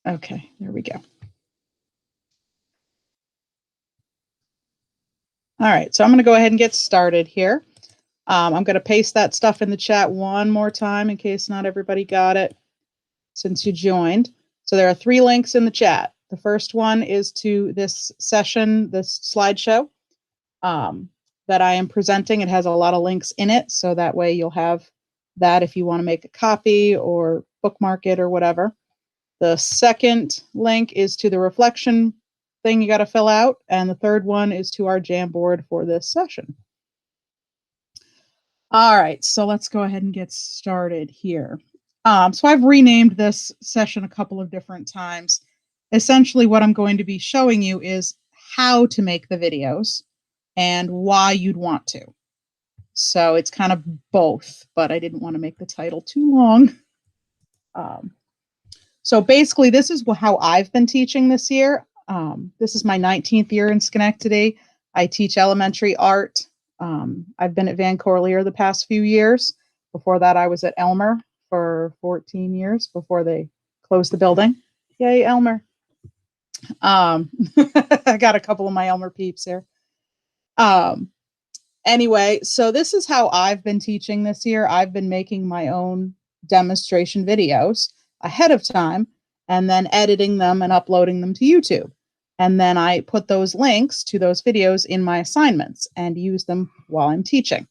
Okay, there we go. All right, so I'm going to go ahead and get started here. I'm going to paste that stuff in the chat one more time in case not everybody got it since you joined. So there are 3 links in the chat. The first one is to this session, this slideshow that I am presenting. It has a lot of links in it, so that way you'll have that if you want to make a copy or bookmark it or whatever. The second link is to the reflection thing you got to fill out, and the third one is to our Jamboard for this session. All right, so let's go ahead and get started here. So I've renamed this session a couple of different times. Essentially, what I'm going to be showing you is how to make the videos and why you'd want to. So it's kind of both, but I didn't want to make the title too long. So basically, this is how I've been teaching this year. This is my 19th year in Schenectady. I teach elementary art. I've been at Van Corlear the past few years. Before that, I was at Elmer for 14 years before they closed the building. Yay, Elmer. I got a couple of my Elmer peeps here. Anyway, so this is how I've been teaching this year. I've been making my own demonstration videos ahead of time and then editing them and uploading them to YouTube. And then I put those links to those videos in my assignments and use them while I'm teaching.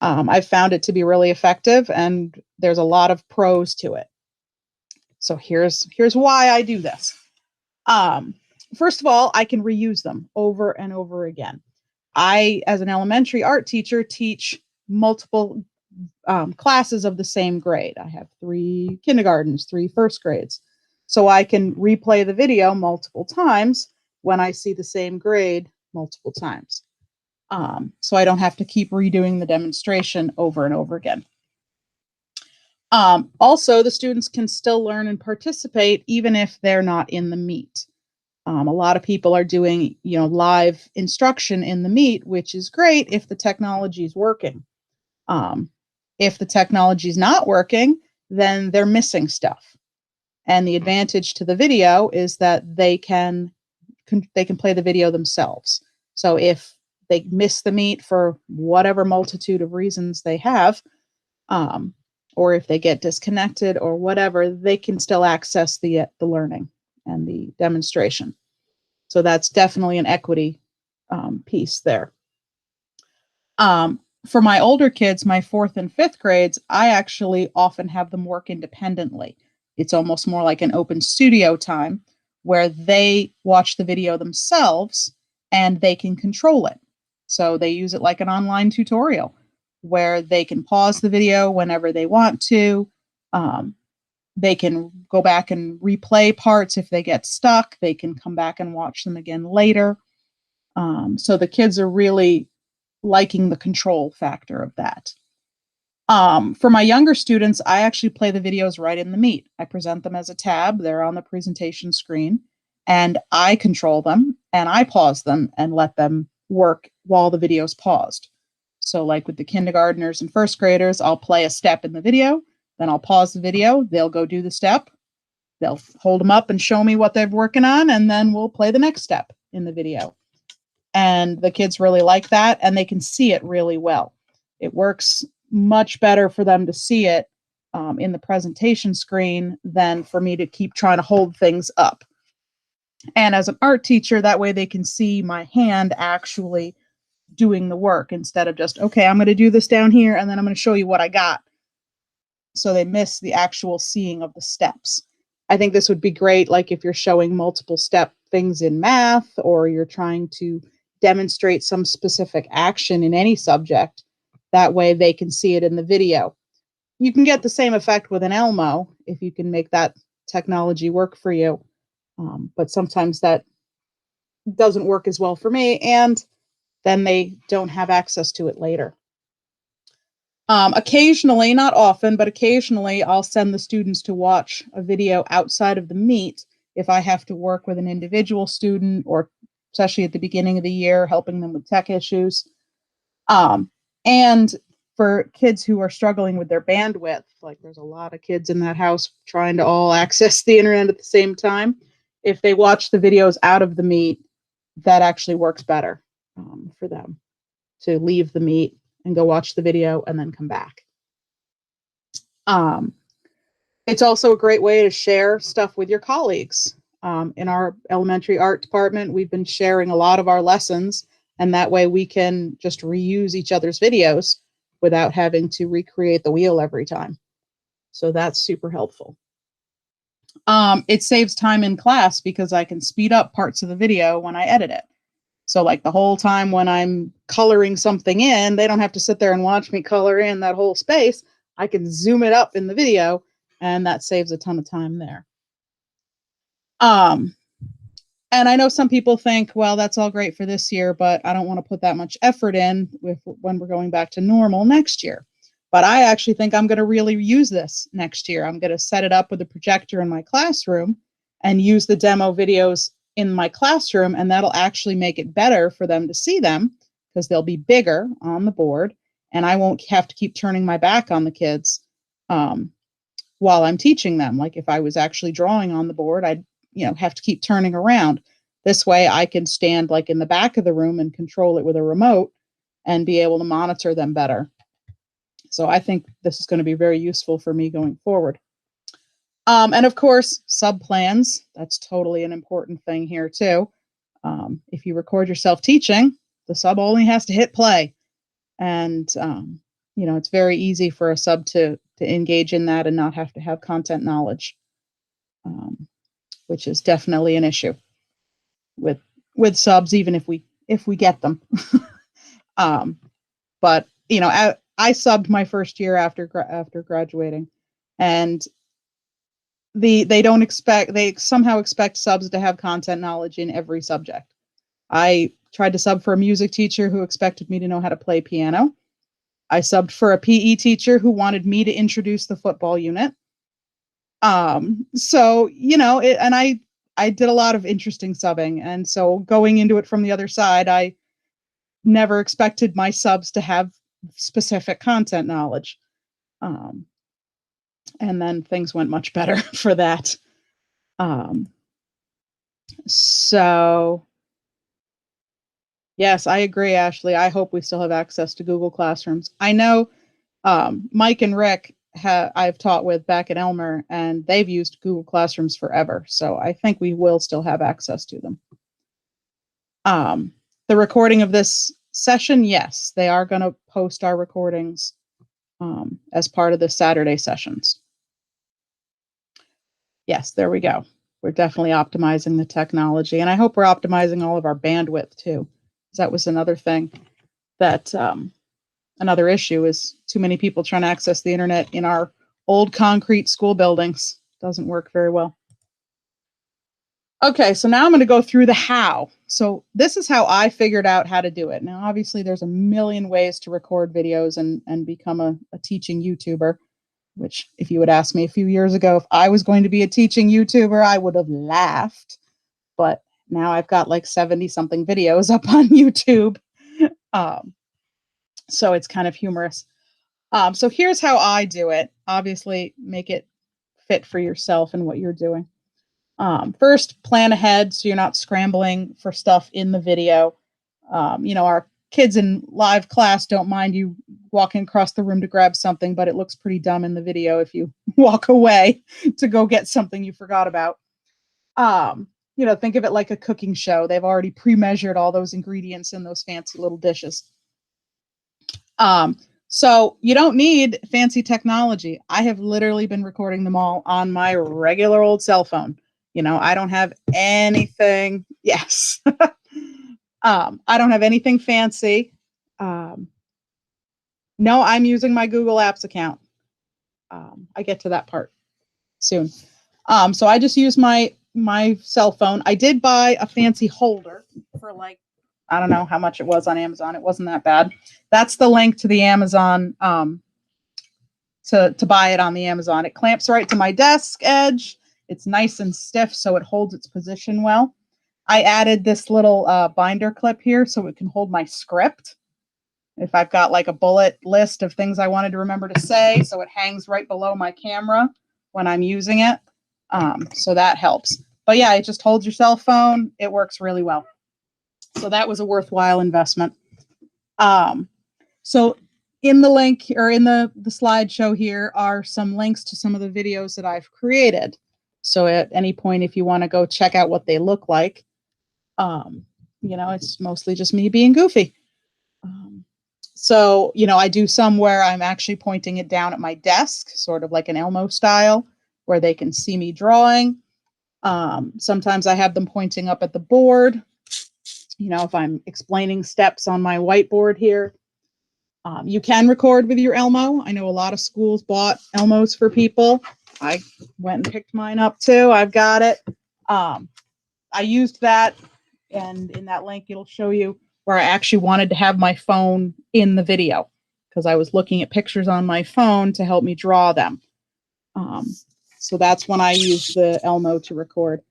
I've found it to be really effective, and there's a lot of pros to it. So here's why I do this. First of all, I can reuse them over and over again. I, as an elementary art teacher, teach multiple classes of the same grade. I have 3 kindergartens, 3 first grades. So I can replay the video multiple times when I see the same grade multiple times. So I don't have to keep redoing the demonstration over and over again. Also, the students can still learn and participate even if they're not in the meet. A lot of people are doing, live instruction in the meet, which is great if the technology is working. If the technology is not working, then they're missing stuff. And the advantage to the video is that they can play the video themselves. So if they miss the meet for whatever multitude of reasons they have, or if they get disconnected or whatever, they can still access the learning and the demonstration. So that's definitely an equity piece there. For my older kids, my 4th and 5th grades, I actually often have them work independently. It's almost more like an open studio time where they watch the video themselves and they can control it. So they use it like an online tutorial where they can pause the video whenever they want to. They can go back and replay parts if they get stuck. They can come back and watch them again later. So the kids are really liking the control factor of that. For my younger students, I actually play the videos right in the meet. I present them as a tab. They're on the presentation screen, and I control them, and I pause them and let them work while the video's paused. So like with the kindergartners and first graders, I'll play a step in the video, then I'll pause the video, they'll go do the step, they'll hold them up and show me what they're working on, and then we'll play the next step in the video. And the kids really like that, and they can see it really well. It works much better for them to see it in the presentation screen than for me to keep trying to hold things up. And as an art teacher, that way they can see my hand actually doing the work instead of just, okay, I'm going to do this down here, and then I'm going to show you what I got. So they miss the actual seeing of the steps. I think this would be great, like if you're showing multiple step things in math, or you're trying to demonstrate some specific action in any subject. That way they can see it in the video. You can get the same effect with an Elmo if you can make that technology work for you. But sometimes that doesn't work as well for me, and then they don't have access to it later. Occasionally, not often, but occasionally I'll send the students to watch a video outside of the meet if I have to work with an individual student, or especially at the beginning of the year, helping them with tech issues. And for kids who are struggling with their bandwidth, like there's a lot of kids in that house trying to all access the internet at the same time. If they watch the videos out of the Meet, that actually works better for them to leave the Meet and go watch the video and then come back. It's also a great way to share stuff with your colleagues. In our elementary art department, we've been sharing a lot of our lessons, and that way we can just reuse each other's videos without having to recreate the wheel every time. So that's super helpful. It saves time in class because I can speed up parts of the video when I edit it. So like the whole time when I'm coloring something in, they don't have to sit there and watch me color in that whole space. I can zoom it up in the video, and that saves a ton of time there. And I know some people think, well, that's all great for this year, but I don't want to put that much effort in when we're going back to normal next year. But I actually think I'm going to really use this next year. I'm going to set it up with a projector in my classroom and use the demo videos in my classroom, and that'll actually make it better for them to see them because they'll be bigger on the board, and I won't have to keep turning my back on the kids while I'm teaching them. Like if I was actually drawing on the board, I'd have to keep turning around. This way I can stand like in the back of the room and control it with a remote and be able to monitor them better. So I think this is going to be very useful for me going forward. And of course, sub plans. That's totally an important thing here too. If you record yourself teaching, the sub only has to hit play. And, it's very easy for a sub to engage in that and not have to have content knowledge, which is definitely an issue with subs, even if we get them. But I subbed my first year after graduating, and they somehow expect subs to have content knowledge in every subject. I tried to sub for a music teacher who expected me to know how to play piano. I subbed for a PE teacher who wanted me to introduce the football unit. So, and I did a lot of interesting subbing. And so going into it from the other side, I never expected my subs to have specific content knowledge. And then things went much better for that. So yes, I agree, Ashley. I hope we still have access to Google Classrooms. I know Mike and Rick I've taught with back at Elmer, and they've used Google Classrooms forever. So I think we will still have access to them. The recording of this session, yes, they are going to post our recordings as part of the Saturday sessions. Yes, there we go. We're definitely optimizing the technology, and I hope we're optimizing all of our bandwidth too. That was another thing that another issue is too many people trying to access the internet in our old concrete school buildings. Doesn't work very well. Okay, so now I'm going to go through the how. So this is how I figured out how to do it. Now, obviously, there's a million ways to record videos and become a teaching YouTuber, which if you would ask me a few years ago if I was going to be a teaching YouTuber, I would have laughed. But now I've got like 70-something videos up on YouTube. So it's kind of humorous. So here's how I do it. Obviously, make it fit for yourself and what you're doing. First, plan ahead so you're not scrambling for stuff in the video. Our kids in live class don't mind you walking across the room to grab something, but it looks pretty dumb in the video if you walk away to go get something you forgot about. Think of it like a cooking show. They've already pre-measured all those ingredients in those fancy little dishes. So you don't need fancy technology. I have literally been recording them all on my regular old cell phone. I don't have anything. Yes. I don't have anything fancy. No, I'm using my Google Apps account. I get to that part soon. So I just use my cell phone. I did buy a fancy holder for I don't know how much it was on Amazon. It wasn't that bad. That's the link to the Amazon to buy it on the Amazon. It clamps right to my desk edge. It's nice and stiff, so it holds its position well. I added this little binder clip here so it can hold my script. if I've got like a bullet list of things I wanted to remember to say, so it hangs right below my camera when I'm using it. So that helps. But yeah, it just holds your cell phone. It works really well. So that was a worthwhile investment. So in the link or in the slideshow here are some links to some of the videos that I've created. So at any point, if you want to go check out what they look like, it's mostly just me being goofy. So, I do some where I'm actually pointing it down at my desk, sort of like an Elmo style, where they can see me drawing. Sometimes I have them pointing up at the board, if I'm explaining steps on my whiteboard here. You can record with your Elmo. I know a lot of schools bought Elmos for people. I went and picked mine up too. I've got it. I used that, and in that link, it'll show you where I actually wanted to have my phone in the video because I was looking at pictures on my phone to help me draw them. So that's when I use the Elmo to record.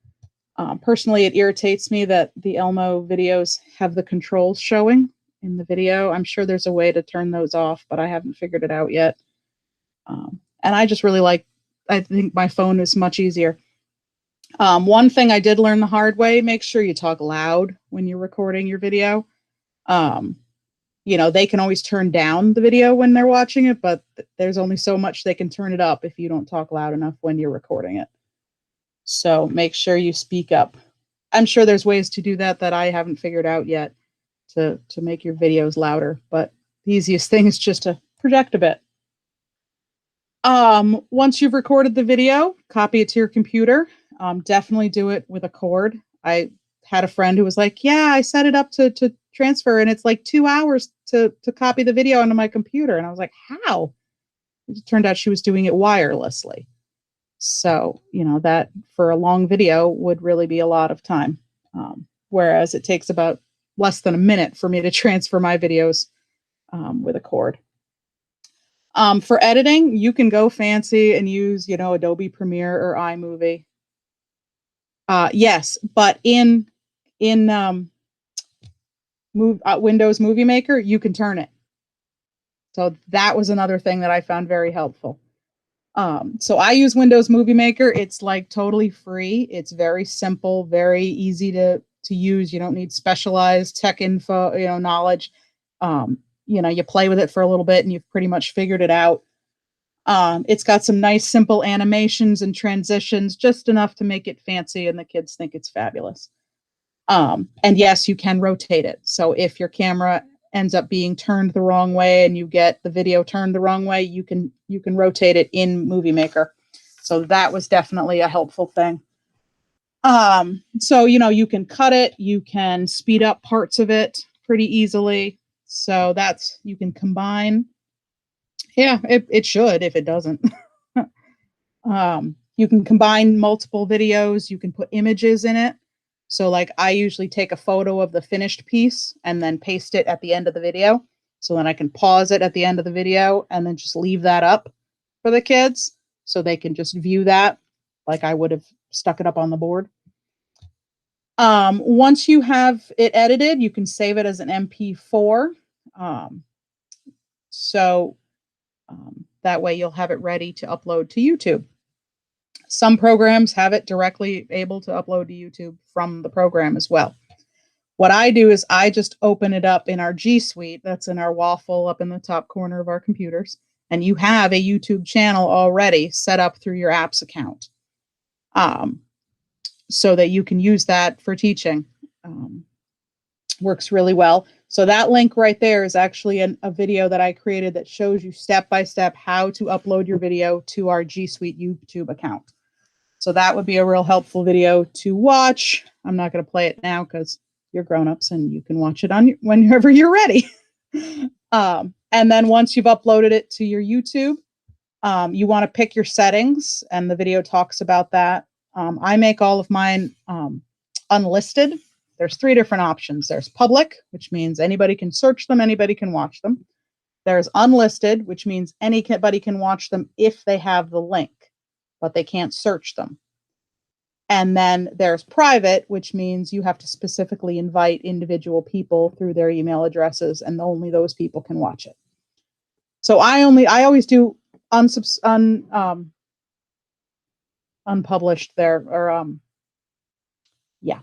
Personally, it irritates me that the Elmo videos have the controls showing in the video. I'm sure there's a way to turn those off, but I haven't figured it out yet. And I just really I think my phone is much easier. One thing I did learn the hard way, make sure you talk loud when you're recording your video. They can always turn down the video when they're watching it, but there's only so much they can turn it up if you don't talk loud enough when you're recording it. So make sure you speak up. I'm sure there's ways to do that I haven't figured out yet to make your videos louder, but the easiest thing is just to project a bit. Once you've recorded the video, copy it to your computer. Definitely do it with a cord. I had a friend who was like, yeah, I set it up to transfer and it's like 2 hours to copy the video onto my computer. And I was like, how? It turned out she was doing it wirelessly. So, that for a long video would really be a lot of time. Whereas it takes about less than a minute for me to transfer my videos with a cord. For editing, you can go fancy and use, Adobe Premiere or iMovie. Yes, but in Windows Movie Maker, you can turn it. So that was another thing that I found very helpful. So I use Windows Movie Maker. It's like totally free. It's very simple, very easy to use. You don't need specialized tech info, knowledge. You play with it for a little bit and you've pretty much figured it out. It's got some nice, simple animations and transitions, just enough to make it fancy and the kids think it's fabulous. And yes, you can rotate it. So if your camera ends up being turned the wrong way and you get the video turned the wrong way, you can rotate it in Movie Maker. So that was definitely a helpful thing. So, you can cut it, you can speed up parts of it pretty easily. So you can combine. Yeah, it should if it doesn't. You can combine multiple videos. You can put images in it. So like I usually take a photo of the finished piece and then paste it at the end of the video. So then I can pause it at the end of the video and then just leave that up for the kids so they can just view that like I would have stuck it up on the board. Once you have it edited, you can save it as an MP4. That way you'll have it ready to upload to YouTube. Some programs have it directly able to upload to YouTube from the program as well. What I do is I just open it up in our G Suite. That's in our waffle up in the top corner of our computers. And you have a YouTube channel already set up through your apps account. So that you can use that for teaching. Works really well. So that link right there is actually a video that I created that shows you step by step how to upload your video to our G Suite YouTube account. So that would be a real helpful video to watch. I'm not going to play it now because you're grown-ups and you can watch it whenever you're ready. And then once you've uploaded it to your YouTube, you want to pick your settings, and the video talks about that. I make all of mine unlisted. There's 3 different options. There's public, which means anybody can search them, anybody can watch them. There's unlisted, which means anybody can watch them if they have the link, but they can't search them. And then there's private, which means you have to specifically invite individual people through their email addresses, and only those people can watch it. So I always do unpublished there, or yeah.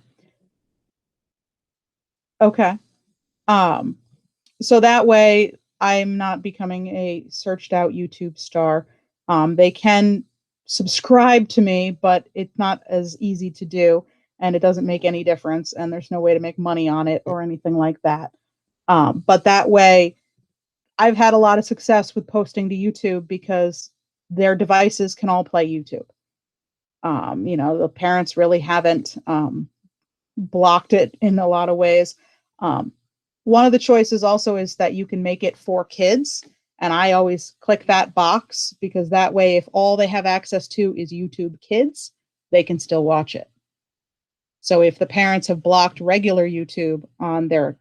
Okay. So that way I'm not becoming a searched out YouTube star. They can subscribe to me, but it's not as easy to do, and it doesn't make any difference, and there's no way to make money on it or anything like that. But that way, I've had a lot of success with posting to YouTube because their devices can all play YouTube. The parents really haven't blocked it in a lot of ways. One of the choices also is that you can make it for kids. And I always click that box because that way, if all they have access to is YouTube Kids, they can still watch it. So if the parents have blocked regular YouTube on their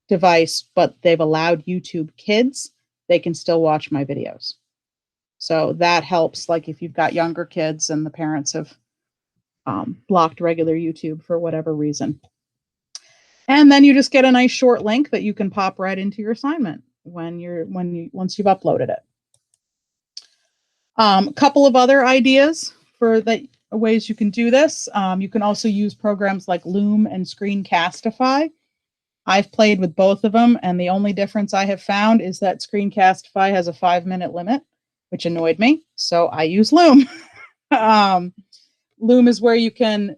device, but they've allowed YouTube Kids, they can still watch my videos. So that helps, like if you've got younger kids and the parents have blocked regular YouTube for whatever reason. And then you just get a nice short link that you can pop right into your assignment once you've uploaded it. A couple of other ideas for the ways you can do this. You can also use programs like Loom and Screencastify. I've played with both of them, and the only difference I have found is that Screencastify has a 5-minute limit, which annoyed me. So I use Loom. Loom is where you can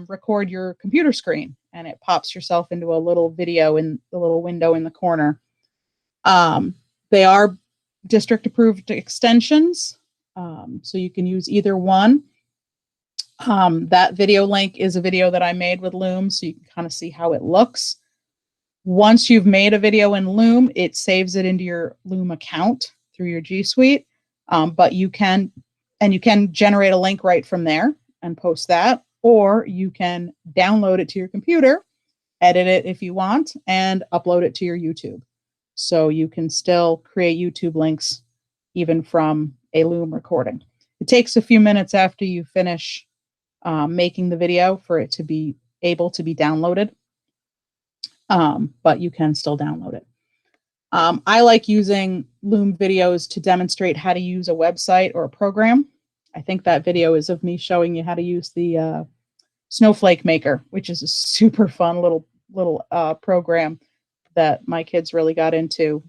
record your computer screen, and it pops yourself into a little video in the little window in the corner. They are district approved extensions, so you can use either one. That video link is a video that I made with Loom, so you can kind of see how it looks. Once you've made a video in Loom, it saves it into your Loom account through your G Suite, but you can generate a link right from there and post that, or you can download it to your computer, edit it if you want, and upload it to your YouTube. So you can still create YouTube links even from a Loom recording. It takes a few minutes after you finish making the video for it to be able to be downloaded, but you can still download it. I like using Loom videos to demonstrate how to use a website or a program. I think that video is of me showing you how to use the Snowflake Maker, which is a super fun little program that my kids really got into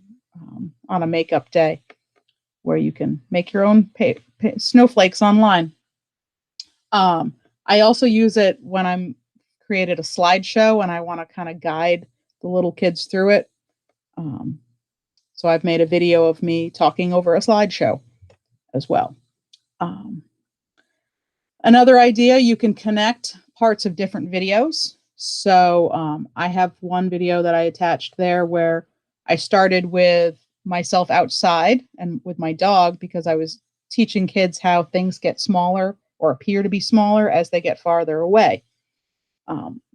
on a makeup day, where you can make your own snowflakes online. I also use it when I'm created a slideshow and I want to kind of guide the little kids through it. So I've made a video of me talking over a slideshow as well. Another idea, you can connect parts of different videos. So I have one video that I attached there where I started with myself outside and with my dog, because I was teaching kids how things get smaller or appear to be smaller as they get farther away.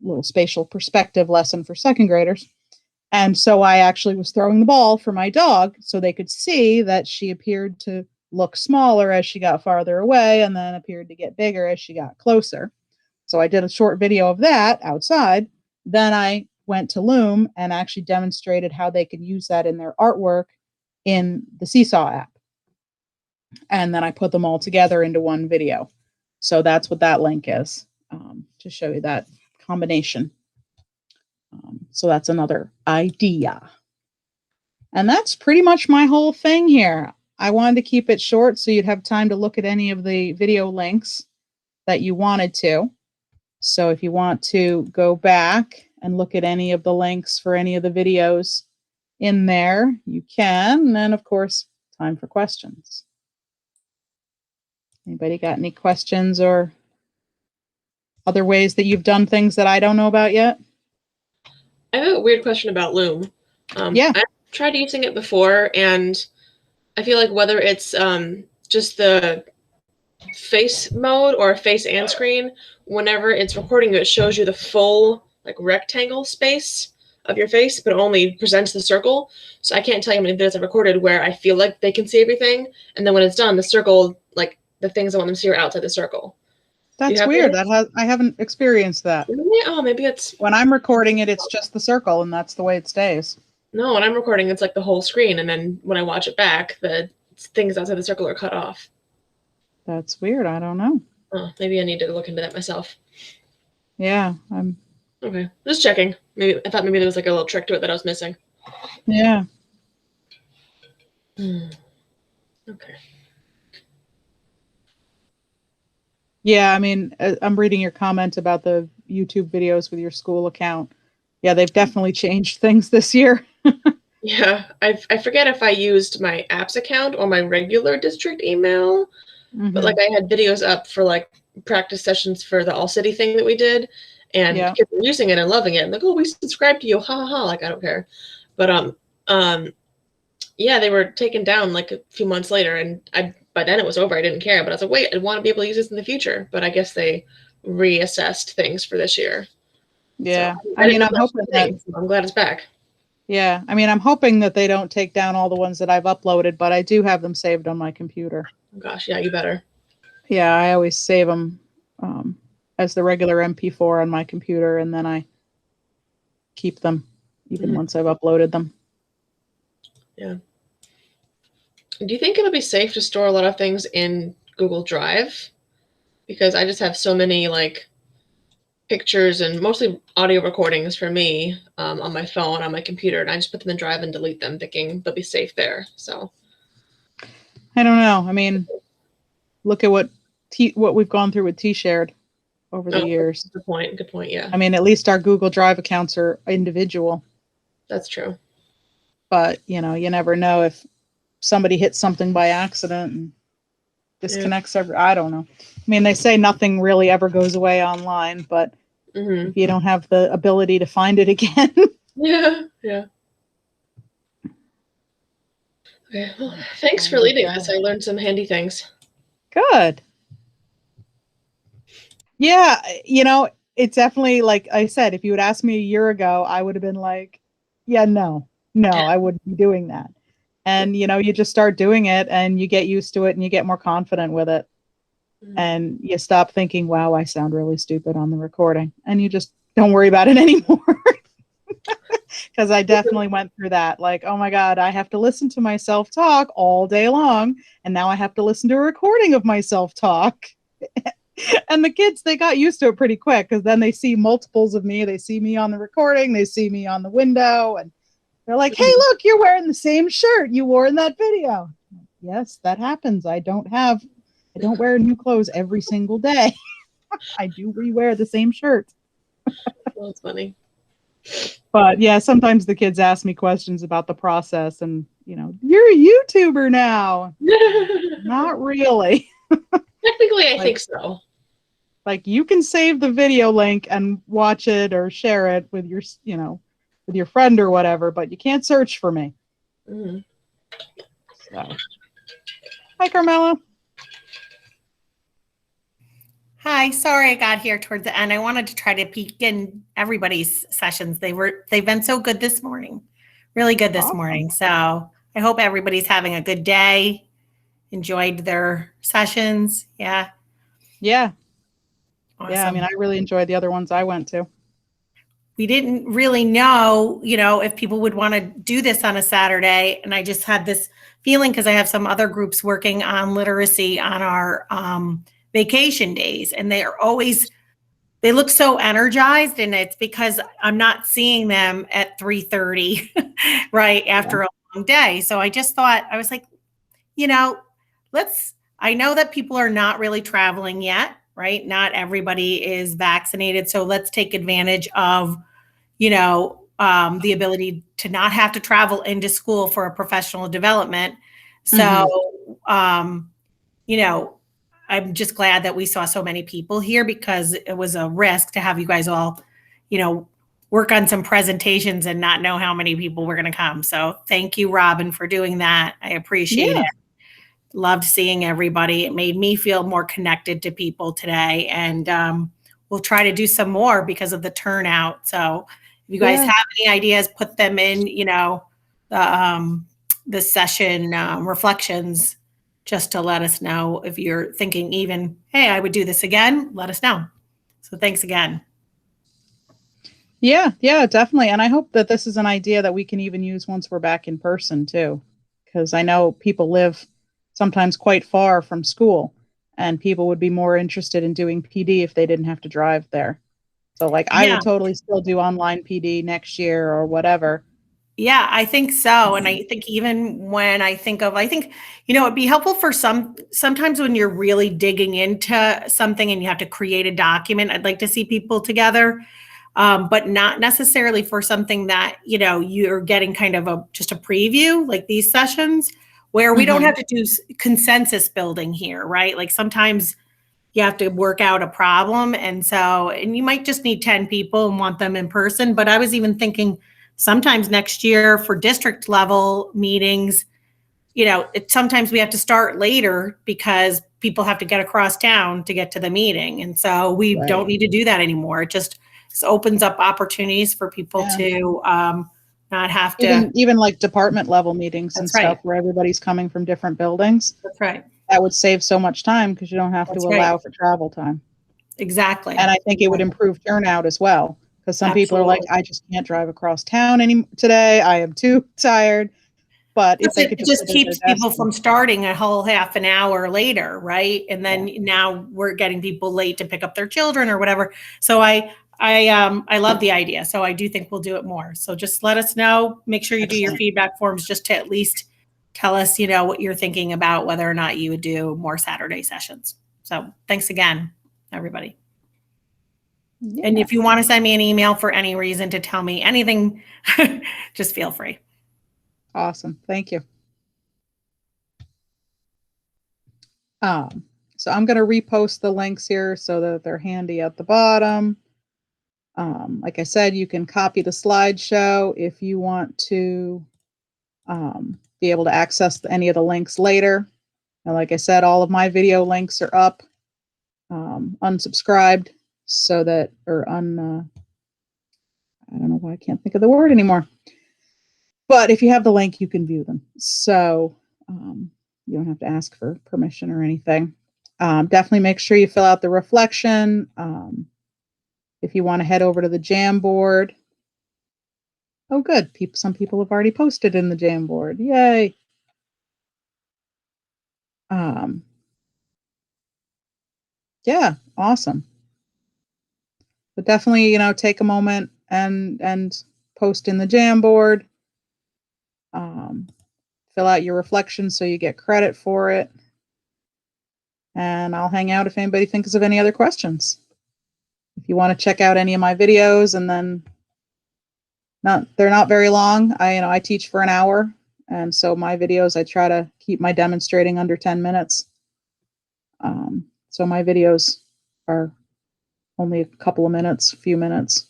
Little spatial perspective lesson for second graders. And so I actually was throwing the ball for my dog so they could see that she appeared to look smaller as she got farther away, and then appeared to get bigger as she got closer. So I did a short video of that outside. Then I went to Loom and actually demonstrated how they could use that in their artwork in the Seesaw app. And then I put them all together into one video. So that's what that link is, to show you that combination. So that's another idea. And that's pretty much my whole thing here. I wanted to keep it short so you'd have time to look at any of the video links that you wanted to. So if you want to go back and look at any of the links for any of the videos in there, you can. And then, of course, time for questions. Anybody got any questions or other ways that you've done things that I don't know about yet? I have a weird question about Loom. Yeah. I've tried using it before, and I feel like whether it's just the face mode or face and screen, whenever it's recording you, it shows you the full like rectangle space of your face, but only presents the circle. So I can't tell you how many videos I've recorded where I feel like they can see everything, and then when it's done, the circle, like the things I want them to see are outside the circle. Do you That's have weird. those? I haven't experienced that. Really? Oh, maybe it's When I'm recording it, it's just the circle, and that's the way it stays. no. When I'm recording, it's like the whole screen, and then when I watch it back, the things outside the circle are cut off. That's weird. I don't know. Oh, maybe I need to look into that myself. Yeah, I'm. Okay, just checking. Maybe I thought maybe there was like a little trick to it that I was missing. Yeah. Okay. Yeah, I mean, I'm reading your comment about the YouTube videos with your school account. Yeah, they've definitely changed things this year. Yeah, I forget if I used my apps account or my regular district email, but like I had videos up for like practice sessions for the All City thing that we did, and Yeah. kids were using it and loving it. And like, oh, we subscribe to you, ha ha ha! Like I don't care, but yeah, they were taken down like a few months later, and I by then it was over. I didn't care, but I was like, wait, I want to be able to use this in the future. But I guess they reassessed things for this year. So Yeah. I I didn't mean, know I'm that was hoping a that. thing, so I'm glad it's back. Yeah, I mean, I'm hoping that they don't take down all the ones that I've uploaded, but I do have them saved on my computer. Oh, gosh, yeah, you better. Yeah, I always save them as the regular MP4 on my computer, and then I keep them even once I've uploaded them. Yeah. Do you think it'll be safe to store a lot of things in Google Drive? Because I just have so many like pictures and mostly audio recordings for me on my phone, on my computer, and I just put them in Drive and delete them, thinking they'll be safe there. So I don't know. I mean, look at what we've gone through with T-Shared over the years. good point. Good point. Yeah, I mean, at least our Google Drive accounts are individual. that's true. But you know, you never know if somebody hits something by accident and disconnects I don't know. I mean, they say nothing really ever goes away online, but if you don't have the ability to find it again. Yeah. Okay. Well, thanks for leading us. I learned some handy things. Good. Yeah, you know, it's definitely like I said, if you had asked me a year ago, I would have been like, yeah, no, I wouldn't be doing that. And you know, you just start doing it and you get used to it and you get more confident with it. And you stop thinking, wow, I sound really stupid on the recording. And you just don't worry about it anymore. Because I definitely went through that. Like, oh my God, I have to listen to myself talk all day long. And now I have to listen to a recording of myself talk. And the kids, they got used to it pretty quick because then they see multiples of me. They see me on the recording, they see me on the window, and they're like, hey, look, you're wearing the same shirt you wore in that video. Yes, that happens. I don't wear new clothes every single day. I do rewear the same shirt. Well, that's funny. But yeah, sometimes the kids ask me questions about the process and, you know, you're a YouTuber now. Not really. Technically, I think so. Like you can save the video link and watch it or share it with your, you know, with your friend or whatever, but you can't search for me. So. Hi, Carmela. Hi, sorry I got here towards the end. I wanted to try to peek in everybody's sessions. They've been so good this morning. Really good this morning. So I hope everybody's having a good day. Enjoyed their sessions. Yeah. Yeah. Awesome. Yeah, I mean, I really enjoyed the other ones I went to. We didn't really know, you know, if people would want to do this on a Saturday. And I just had this feeling because I have some other groups working on literacy on our vacation days. And they look so energized. And it's because I'm not seeing them at 3:30, right, after a long day. So I just thought, I was like, you know, I know that people are not really traveling yet, right? Not everybody is vaccinated. So let's take advantage of, you know, the ability to not have to travel into school for a professional development. So, you know, I'm just glad that we saw so many people here because it was a risk to have you guys all, you know, work on some presentations and not know how many people were going to come. So thank you, Robin, for doing that. I appreciate it. Loved seeing everybody. It made me feel more connected to people today. And we'll try to do some more because of the turnout. So if you guys have any ideas, put them in, you know, the session reflections just to let us know if you're thinking even, hey, I would do this again, let us know. So thanks again. Yeah, definitely. And I hope that this is an idea that we can even use once we're back in person too. Because I know people live sometimes quite far from school, and people would be more interested in doing PD if they didn't have to drive there. So, like, I Yeah. would totally still do online PD next year or whatever. Yeah, I think so. And I think even when I think, it'd be helpful for sometimes when you're really digging into something and you have to create a document, I'd like to see people together. But not necessarily for something that, you're getting kind of just a preview like these sessions where we don't Mhm. have to do consensus building here, right? Like sometimes you have to work out a problem. And you might just need 10 people and want them in person. But I was even thinking sometimes next year for district level meetings, sometimes we have to start later because people have to get across town to get to the meeting. And so we Right. don't need to do that anymore. It just opens up opportunities for people Yeah. to not have to. Even like department level meetings and That's stuff right. where everybody's coming from different buildings. That's right. That would save so much time because you don't have to That's right. allow for travel time. Exactly. And I think it would improve turnout as well, because some people are like, Absolutely. I just can't drive across town today. I am too tired. But if they could It just just sit at their keeps desk people from starting a whole half an hour later, right? And then now we're getting people late to pick up their children or whatever. So I love the idea. So I do think we'll do it more. So just let us know. Make sure you do your Excellent. feedback forms just to at least tell us, what you're thinking about whether or not you would do more Saturday sessions. So thanks again, everybody. And Yeah. if you want to send me an email for any reason to tell me anything, just feel free. Awesome. Thank you. So I'm going to repost the links here so that they're handy at the bottom. Like I said, you can copy the slideshow if you want to be able to access any of the links later. And like I said, all of my video links are up, unsubscribed, so that, or I don't know why I can't think of the word anymore. But if you have the link, you can view them. So you don't have to ask for permission or anything. Definitely make sure you fill out the reflection. If you want to head over to the Jamboard. Oh, good. Some people have already posted in the Jamboard. Yay. Yeah, awesome. But definitely, take a moment and post in the Jamboard. Fill out your reflection so you get credit for it. And I'll hang out if anybody thinks of any other questions. If you want to check out any of my videos, and then they're not very long. I teach for an hour, and so my videos, I try to keep my demonstrating under 10 minutes. So my videos are only a couple of minutes, a few minutes.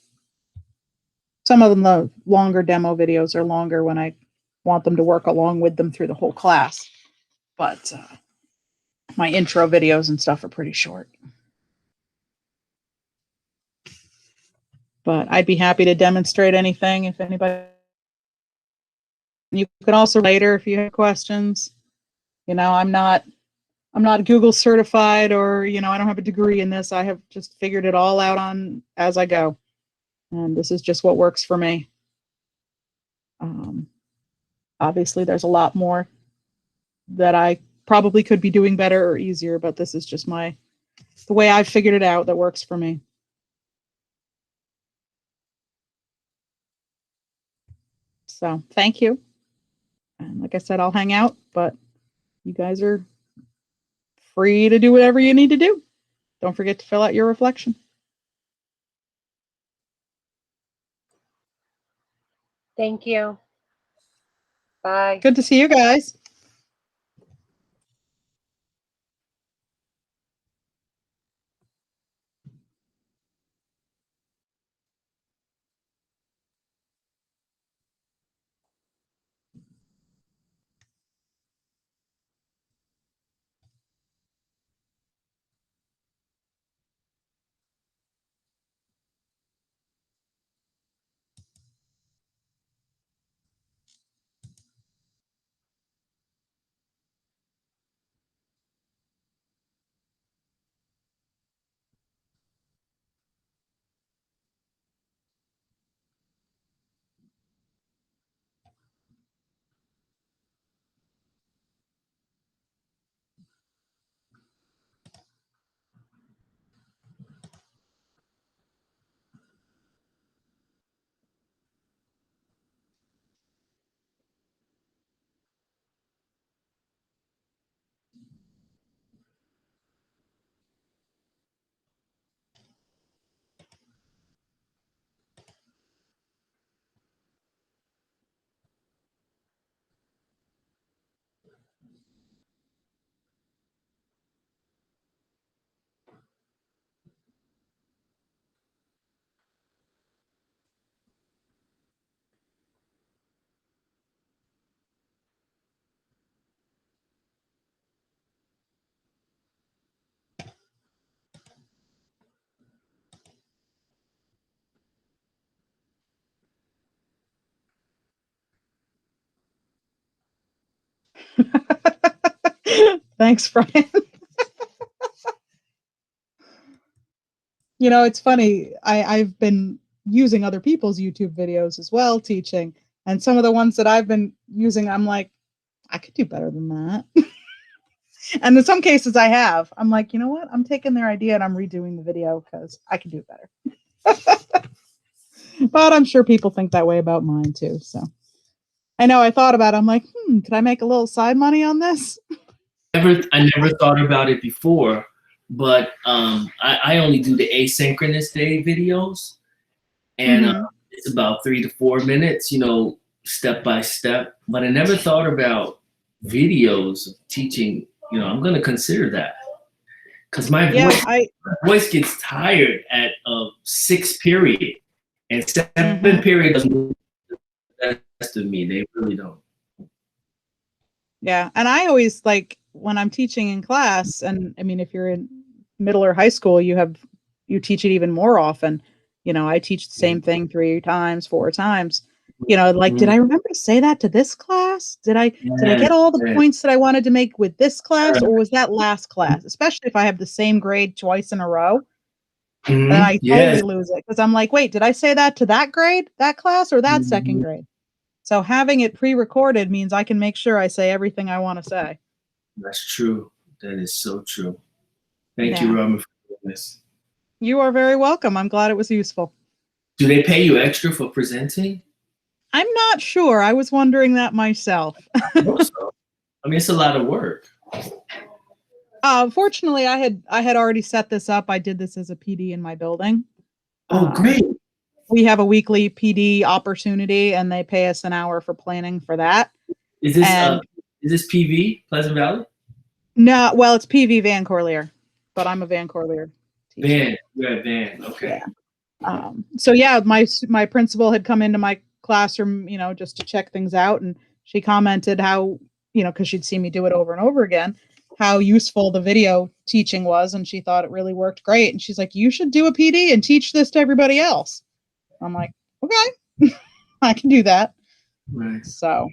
Some of them, the longer demo videos, are longer when I want them to work along with them through the whole class. But my intro videos and stuff are pretty short. But I'd be happy to demonstrate anything if anybody. You can also later if you have questions. I'm not Google certified, or I don't have a degree in this. I have just figured it all out on as I go, and this is just what works for me. Obviously, there's a lot more that I probably could be doing better or easier, but this is just the way I've figured it out that works for me. So thank you. And like I said, I'll hang out, but you guys are free to do whatever you need to do. Don't forget to fill out your reflection. Thank you. Bye. Good to see you guys. Thanks, Brian. You know, it's funny. I've been using other people's YouTube videos as well, teaching. And some of the ones that I've been using, I'm like, I could do better than that. And in some cases I have. I'm like, you know what? I'm taking their idea and I'm redoing the video because I can do it better. But I'm sure people think that way about mine too. So I know I thought about it. I'm like, could I make a little side money on this? I never thought about it before, but I only do the asynchronous day videos, and it's about 3 to 4 minutes, you know, step by step. But I never thought about videos of teaching. You know, I'm going to consider that because my voice gets tired at 6 period, and 7 period doesn't do the best of me. They really don't. Yeah, and I always like when I'm teaching in class, and I mean, if you're in middle or high school, you teach it even more often. You know, I teach the same thing 3 times, 4 times. You know, like, did I remember to say that to this class? Did I get all the points that I wanted to make with this class, or was that last class? Especially if I have the same grade twice in a row, then I totally lose it because I'm like, wait, did I say that to that grade, that class, or that second grade? So having it pre-recorded means I can make sure I say everything I want to say. That's true. That is so true. Thank you, Robin, for doing this. You are very welcome. I'm glad it was useful. Do they pay you extra for presenting? I'm not sure. I was wondering that myself. I mean, it's a lot of work. Fortunately, I had already set this up. I did this as a PD in my building. Oh, great. We have a weekly PD opportunity, and they pay us an hour for planning for that. Is this PV, Pleasant Valley? No, well, it's PV Van Corlear, but I'm a Van Corlear teacher. Van, you're at Van, okay. Yeah. So yeah, my principal had come into my classroom, you know, just to check things out, and she commented how, you know, because she'd seen me do it over and over again, how useful the video teaching was, and she thought it really worked great. And she's like, you should do a PD and teach this to everybody else. I'm like, okay, I can do that. Right. So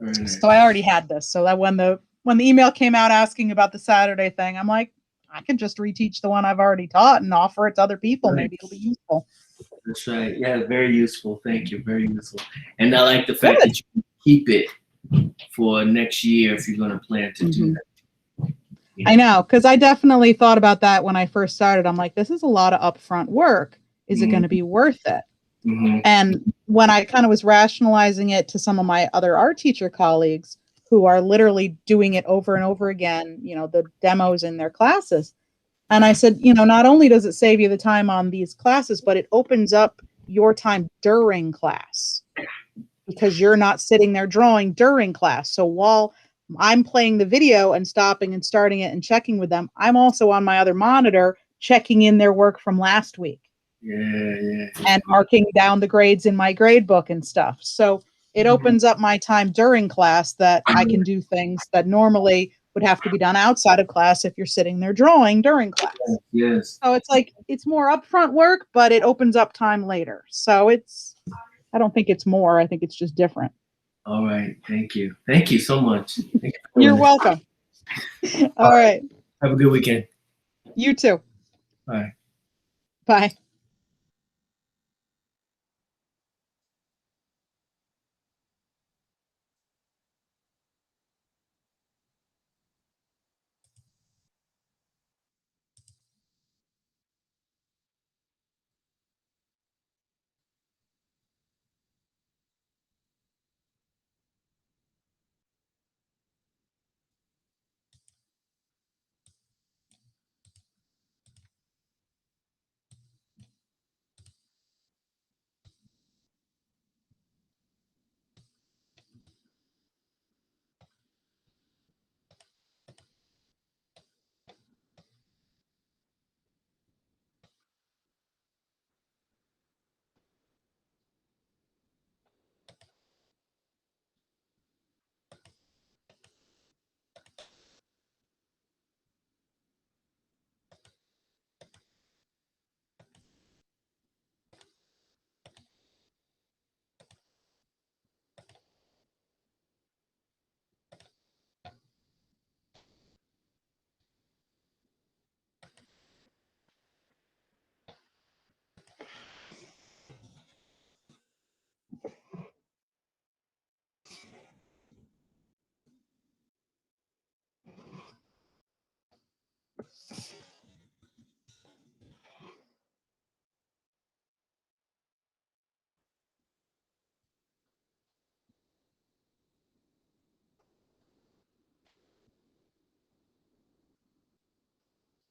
I already had this. So that when the email came out asking about the Saturday thing, I'm like, I can just reteach the one I've already taught and offer it to other people. Right. Maybe it'll be useful. That's right. Yeah, very useful. Thank you. Very useful. And I like the fact that you keep it for next year if you're going to plan to do that. Yeah. I know, because I definitely thought about that when I first started. I'm like, this is a lot of upfront work. Is it going to be worth it? And when I kind of was rationalizing it to some of my other art teacher colleagues who are literally doing it over and over again, you know, the demos in their classes. And I said, you know, not only does it save you the time on these classes, but it opens up your time during class because you're not sitting there drawing during class. So while I'm playing the video and stopping and starting it and checking with them, I'm also on my other monitor checking in their work from last week. Yeah. And marking down the grades in my grade book and stuff. So it opens up my time during class that I can do things that normally would have to be done outside of class if you're sitting there drawing during class. Yes. So it's like, it's more upfront work, but it opens up time later. So I don't think it's more. I think it's just different. All right. Thank you. Thank you so much. You're welcome. All right. Have a good weekend. You too. Bye. Bye.